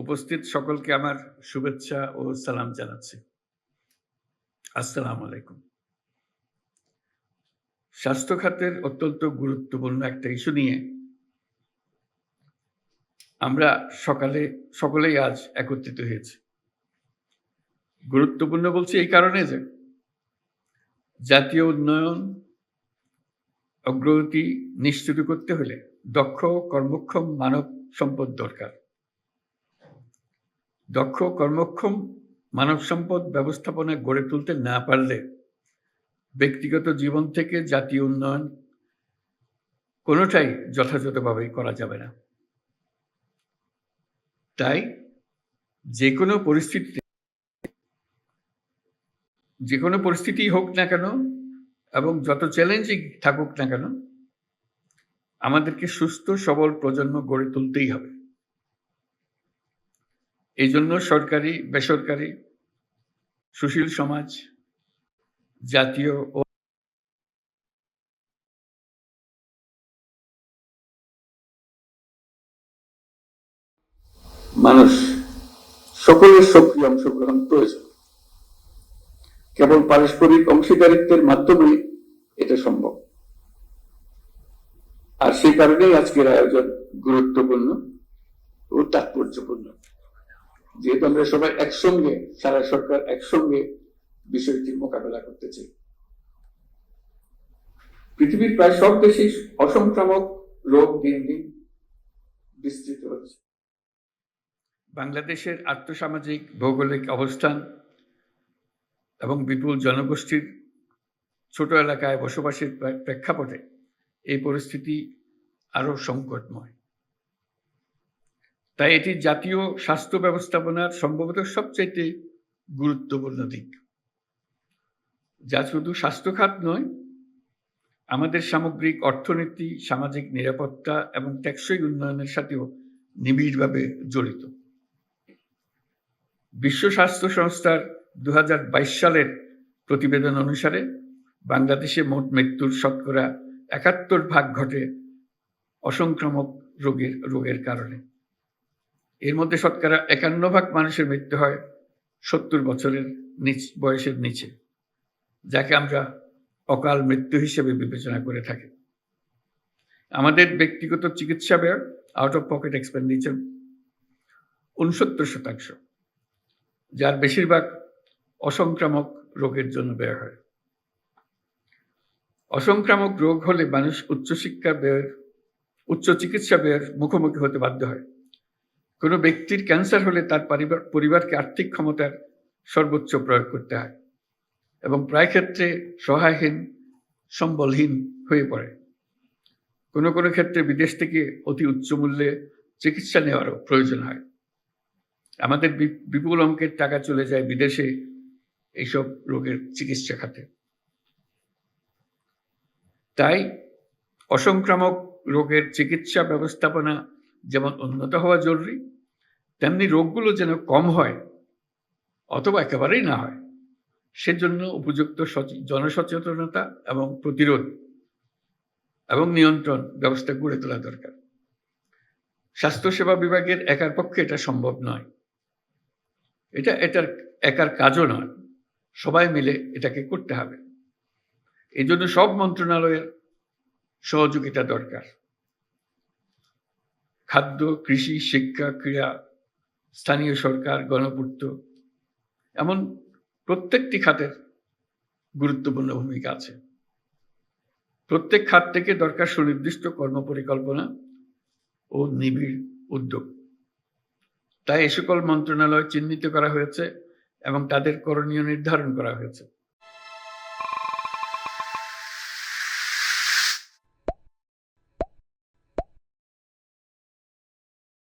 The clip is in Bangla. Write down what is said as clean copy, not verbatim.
উপস্থিত সকলকে আমার শুভেচ্ছা ও সালাম জানাচ্ছি। আসসালামু আলাইকুম। স্বাস্থ্য খাতের অত্যন্ত গুরুত্বপূর্ণ একটা ইস্যু নিয়ে আমরা সকলেই আজ একত্রিত হয়েছি। গুরুত্বপূর্ণ বলছি এই কারণে যে জাতীয় উন্নয়ন অগ্রগতি নিশ্চিত করতে হলে দক্ষ কর্মক্ষম মানব সম্পদ দরকার। দক্ষ কর্মক্ষম মানব সম্পদ ব্যবস্থাপনা গড়ে তুলতে না পারলে ব্যক্তিগত জীবন থেকে জাতীয় উন্নয়ন কোনোটাই যথাযথভাবে করা যাবে না। তাই যে কোনো পরিস্থিতি হোক না কেন এবং যত চ্যালেঞ্জিং থাকুক না কেন, আমাদেরকে সুস্থ সবল প্রজন্ম গড়ে তুলতেই হবে। এই জন্য সরকারি, বেসরকারি, সুশীল সমাজ, জাতীয় ও মানুষ সকলের সক্রিয় অংশগ্রহণ প্রয়োজন। কেবল পারস্পরিক অংশীদারিত্বের মাধ্যমে এটা সম্ভব। আর সেই কারণেই আজকের আয়োজন গুরুত্বপূর্ণ ও তাৎপর্যপূর্ণ। যেহেতু আমরা সবাই একসঙ্গে, সারা সরকার একসঙ্গে বিষয়টির মোকাবেলা করতে চাই। পৃথিবীর প্রায় সব দেশেই অসংক্রামক রোগ দিন দিন বিস্তৃত হচ্ছে। বাংলাদেশের আর্থসামাজিক ভৌগোলিক অবস্থান এবং বিপুল জনগোষ্ঠীর ছোট এলাকায় বসবাসের প্রেক্ষাপটে এই পরিস্থিতি আরো সংকটময়। তাই এটি জাতীয় স্বাস্থ্য ব্যবস্থাপনার সম্ভবত সবচাইতে গুরুত্বপূর্ণ দিক, যা শুধু স্বাস্থ্য খাত নয়, আমাদের সামগ্রিক অর্থনীতি, সামাজিক নিরাপত্তা এবং টেকসই উন্নয়নের সাথেও নিবিড়ভাবে জড়িত। বিশ্ব স্বাস্থ্য সংস্থার 2022 সালের প্রতিবেদন অনুসারে বাংলাদেশে মোট মৃত্যুর শতকরা 71% ঘটে অসংক্রামক রোগের কারণে। এর মধ্যে শতকরা 51% মানুষের মৃত্যু হয় 70 বছরের বয়সের নিচে, যাকে আমরা অকাল মৃত্যু হিসেবে বিবেচনা করে থাকি। আমাদের ব্যক্তিগত চিকিৎসা ব্যয়, আউট অফ পকেট এক্সপেন্ডিচার 69%, যার বেশিরভাগ অসংক্রামক রোগের জন্য ব্যয় হয়। অসংক্রামক রোগ হলে মানুষ উচ্চ চিকিৎসা ব্যয়ের মুখোমুখি হতে বাধ্য হয়। কোনো ব্যক্তির ক্যান্সার হলে তার পরিবারকে আর্থিক ক্ষমতার সর্বোচ্চ প্রয়োগ করতে হয় এবং প্রায় ক্ষেত্রে সহায়হীন, সম্বলহীন হয়ে পড়ে। কোনো কোনো ক্ষেত্রে বিদেশ থেকে অতি উচ্চ মূল্যে চিকিৎসা নেওয়ারও প্রয়োজন হয়। আমাদের বিপুল অঙ্কের টাকা চলে যায় বিদেশে এইসব রোগের চিকিৎসা খাতে। তাই অসংক্রামক রোগের চিকিৎসা ব্যবস্থাপনা যেমন উন্নত হওয়া জরুরি, তেমনি রোগগুলো যেন কম হয় অথবা একেবারেই না হয়, সেজন্য উপযুক্ত জনসচেতনতা এবং প্রতিরোধ এবং নিয়ন্ত্রণ ব্যবস্থা গড়ে তোলা দরকার। স্বাস্থ্যসেবা বিভাগের একার পক্ষে এটা সম্ভব নয়, এটার একার কাজও নয়, সবাই মিলে এটাকে করতে হবে। এই জন্য সব মন্ত্রণালয়ের সহযোগিতা দরকার। খাদ্য, কৃষি, শিক্ষা, ক্রীড়া, স্থানীয় সরকার, গণপূর্ত, এমন প্রত্যেকটি খাতের গুরুত্বপূর্ণ ভূমিকা আছে। প্রত্যেক খাত থেকে দরকার সুনির্দিষ্ট কর্মপরিকল্পনা ও নিবিড় উদ্যোগ। তাই এই সকল মন্ত্রণালয় চিহ্নিত করা হয়েছে এবং তাদের করণীয় নির্ধারণ করা হয়েছে।